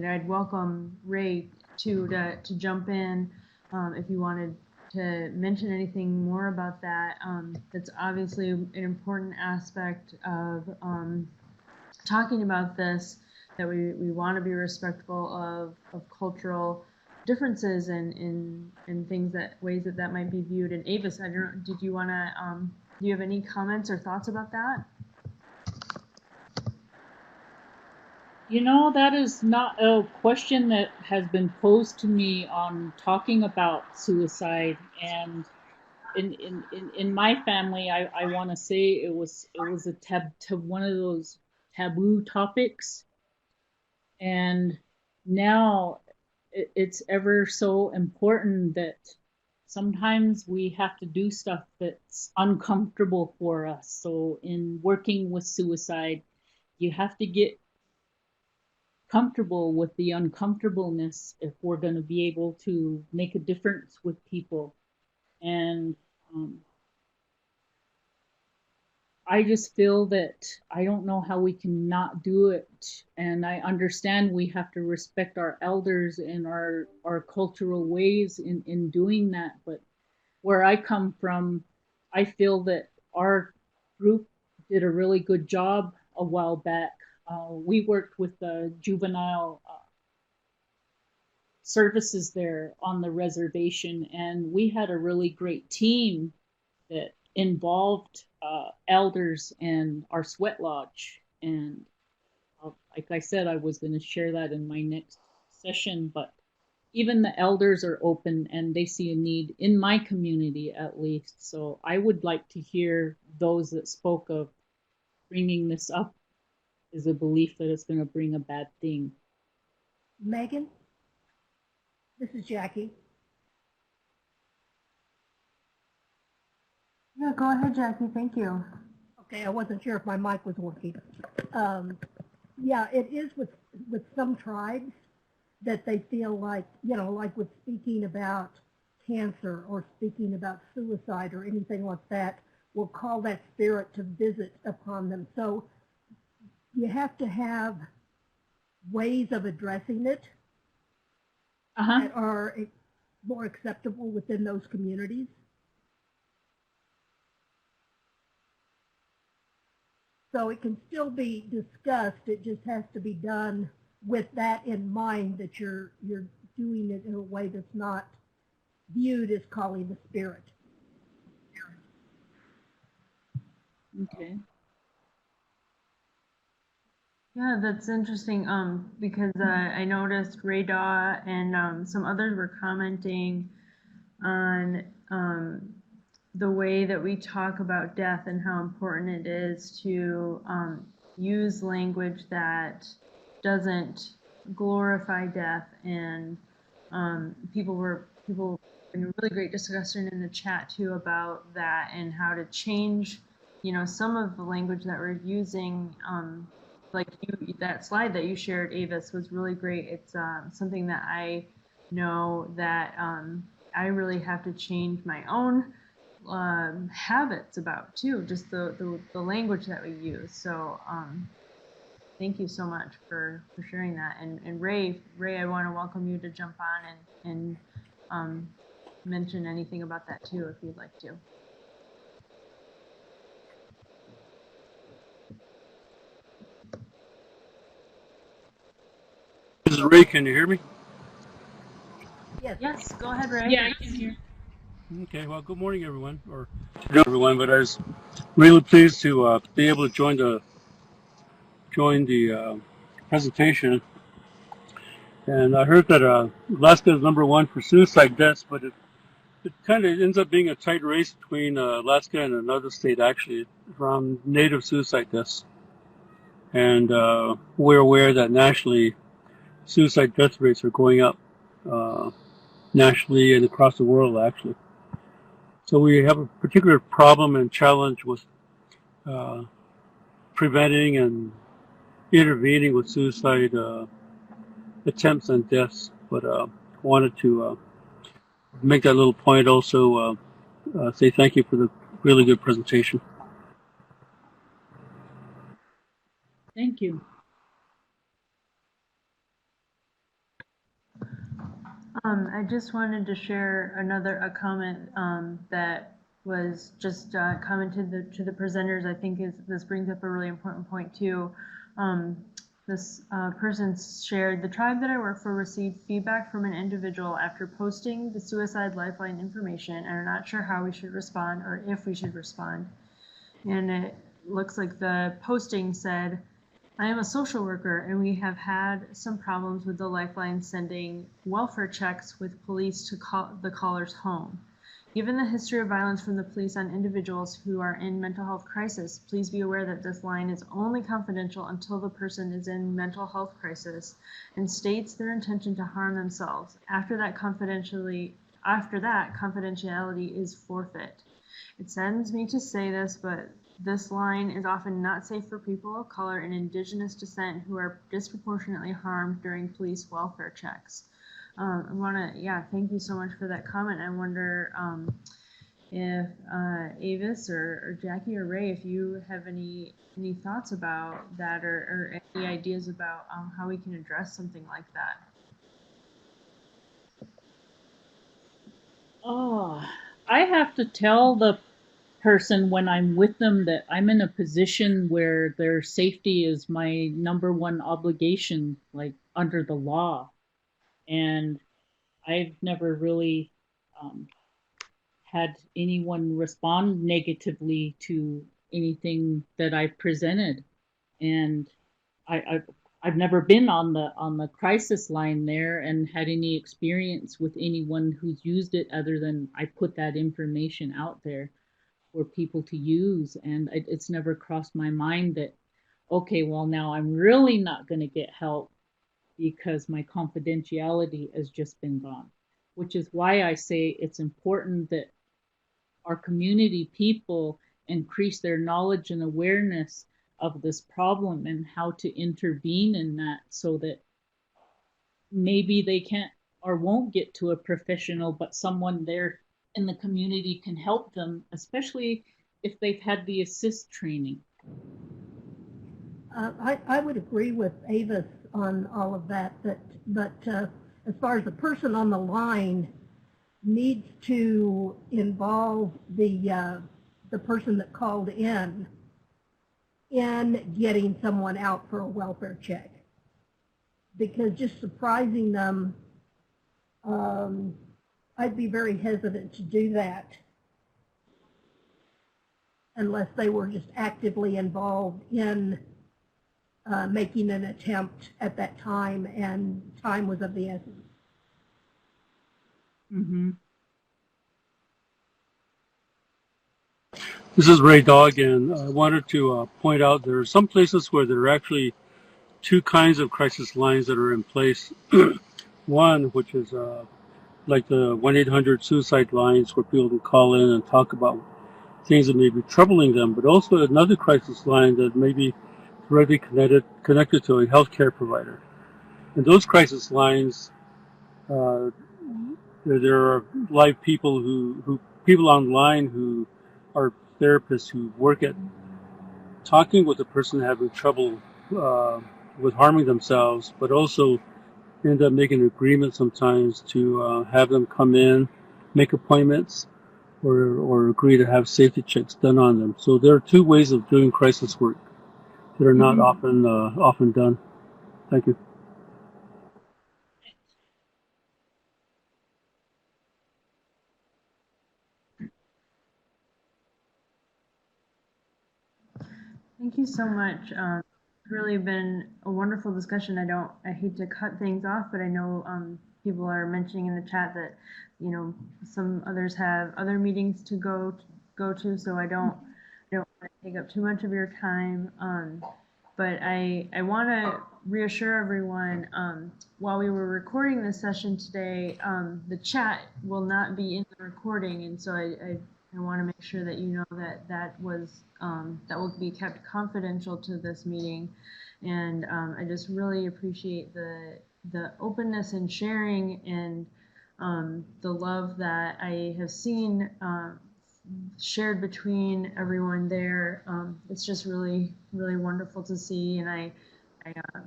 I'd welcome Ray to jump in if you wanted to mention anything more about that. That's obviously an important aspect of talking about this, that we want to be respectful of cultural differences and things ways that might be viewed. And Avis, I don't know, did you want to, do you have any comments or thoughts about that? You know, that is not a question that has been posed to me on talking about suicide. And in my family, I want to say it was one of those taboo topics. And now it's ever so important that sometimes we have to do stuff that's uncomfortable for us. So in working with suicide, you have to get comfortable with the uncomfortableness if we're going to be able to make a difference with people. And I just feel that I don't know how we can not do it. And I understand we have to respect our elders and our cultural ways in doing that. But where I come from, I feel that our group did a really good job a while back. We worked with the juvenile services there on the reservation, and we had a really great team that involved elders and our sweat lodge. And like I said, I was going to share that in my next session, but even the elders are open and they see a need in my community at least. So I would like to hear those that spoke of bringing this up is a belief that it's going to bring a bad thing. Megan, this is Jackie. Yeah, go ahead, Jackie. Thank you. Okay, I wasn't sure if my mic was working. Yeah, it is with some tribes that they feel like, like with speaking about cancer or speaking about suicide or anything like that, will call that spirit to visit upon them. So you have to have ways of addressing it that are more acceptable within those communities. So it can still be discussed. It just has to be done with that in mind, that you're doing it in a way that's not viewed as calling the spirit. Okay. Yeah, that's interesting. Because I noticed Ray Daw and some others were commenting on the way that we talk about death and how important it is to use language that doesn't glorify death. And people in a really great discussion in the chat too about that and how to change, some of the language that we're using. Like that slide that you shared, Avis, was really great. It's something that I know that I really have to change my own habits about too, just the language that we use. So thank you so much for sharing that. And Ray, I want to welcome you to jump on and mention anything about that too, if you'd like to. This is Ray. Can you hear me? Yes, go ahead, Ray. Yeah, I can hear. Okay. Well, good morning, everyone, or everyone. But I was really pleased to be able to join the presentation. And I heard that Alaska is #1 for suicide deaths, but it kind of ends up being a tight race between Alaska and another state, actually, from native suicide deaths. And we're aware that nationally, suicide death rates are going up nationally and across the world, actually. So we have a particular problem and challenge with preventing and intervening with suicide attempts and deaths. But wanted to make that little point also, say thank you for the really good presentation. Thank you. I just wanted to share a comment that was just commented to the presenters. I think this brings up a really important point too. This person shared, the tribe that I work for received feedback from an individual after posting the suicide lifeline information and are not sure how we should respond or if we should respond. And it looks like the posting said, I am a social worker and we have had some problems with the lifeline sending welfare checks with police to call the caller's home. Given the history of violence from the police on individuals who are in mental health crisis, please be aware that this line is only confidential until the person is in mental health crisis and states their intention to harm themselves. After that, confidentiality is forfeit. It saddens me to say this, but this line is often not safe for people of color and indigenous descent who are disproportionately harmed during police welfare checks. I want to, thank you so much for that comment. I wonder if Avis or Jackie or Ray, if you have any thoughts about that or any ideas about how we can address something like that. Oh, I have to tell the person when I'm with them that I'm in a position where their safety is my number one obligation, like under the law. And I've never really had anyone respond negatively to anything that I've presented. And I've never been on the crisis line there and had any experience with anyone who's used it other than I put that information out there for people to use. And it's never crossed my mind that, okay, well, now I'm really not going to get help because my confidentiality has just been gone, which is why I say it's important that our community people increase their knowledge and awareness of this problem and how to intervene in that so that maybe they can't or won't get to a professional, but someone there in the community can help them, especially if they've had the assist training. I would agree with Avis on all of that, but as far as the person on the line needs to involve the person that called in getting someone out for a welfare check, because just surprising them, I'd be very hesitant to do that unless they were just actively involved in making an attempt at that time, and time was of the essence. Mm-hmm. This is Ray Dog, and I wanted to point out there are some places where there are actually two kinds of crisis lines that are in place. One, which is like the 1-800 suicide lines where people can call in and talk about things that may be troubling them, but also another crisis line that may be directly connected to a healthcare provider. And those crisis lines, there are live people who people online who are therapists who work at talking with a person having trouble with harming themselves, but also end up making an agreement sometimes to have them come in, make appointments, or agree to have safety checks done on them. So there are two ways of doing crisis work that are not often done. Thank you. Thank you so much. It's really been a wonderful discussion. I hate to cut things off, but I know people are mentioning in the chat that, you know, some others have other meetings to go to, so I don't want to take up too much of your time. But I want to reassure everyone, while we were recording this session today, the chat will not be in the recording, and so I want to make sure that you know that will be kept confidential to this meeting. And I just really appreciate the openness and sharing and the love that I have seen shared between everyone there. It's just really, really wonderful to see, and I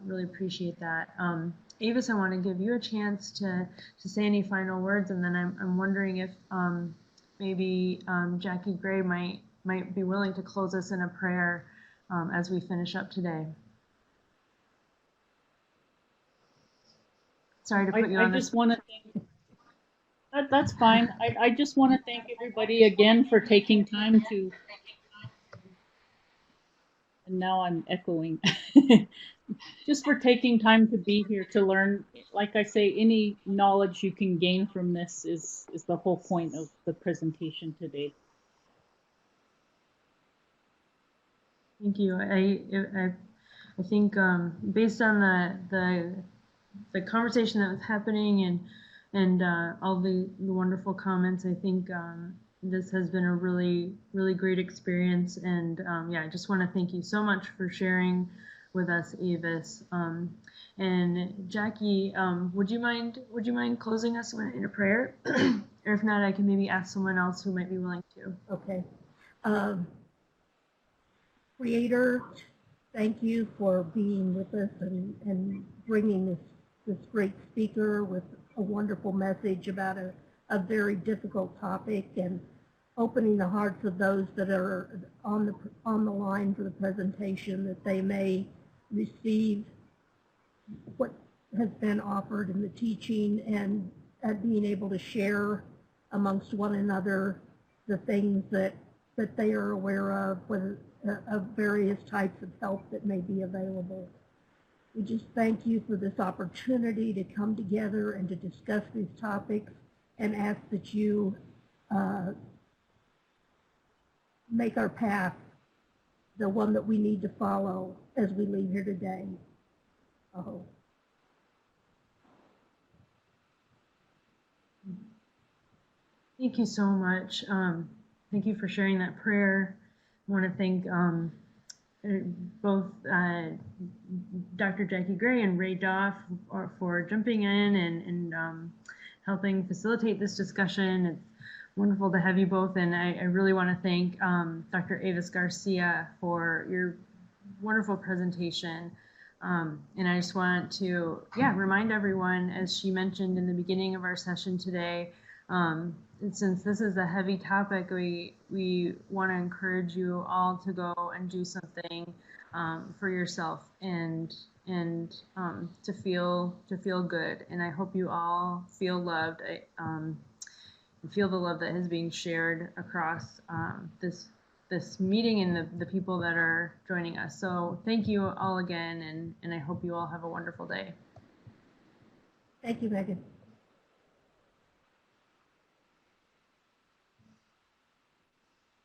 really appreciate that. Avis, I want to give you a chance to say any final words, and then I'm wondering if maybe Jackie Gray might be willing to close us in a prayer as we finish up today. Sorry to put you on I just want to thank. That's fine. I just want to thank everybody again for taking time to. And now I'm echoing. just for taking time to be here to learn. Like I say, any knowledge you can gain from this is the whole point of the presentation today. Thank you. I think based on the conversation that was happening and all the wonderful comments, I think this has been a really great experience. And yeah, I just want to thank you so much for sharing with us, Avis. And Jackie, would you mind closing us in a prayer? Or if not, I can maybe ask someone else who might be willing to. Okay. Creator, thank you for being with us and bringing this great speaker with a wonderful message about a very difficult topic, and opening the hearts of those that are on the line for the presentation, that they may receive what has been offered in the teaching, and at being able to share amongst one another the things that they are aware of, whether of various types of help that may be available. We just thank you for this opportunity to come together and to discuss these topics, and ask that you make our path the one that we need to follow as we leave here today. Oh. Thank you so much. Thank you for sharing that prayer. I want to thank both Dr. Jackie Gray and Ray Doff for jumping in and helping facilitate this discussion. It's wonderful to have you both, and I really want to thank Dr. Avis Garcia for your wonderful presentation. And I just want to, remind everyone, as she mentioned in the beginning of our session today, since this is a heavy topic, we want to encourage you all to go and do something for yourself and to feel good. And I hope you all feel loved. Feel the love that is being shared across this meeting and the people that are joining us. So thank you all again, and I hope you all have a wonderful day. Thank you, Megan.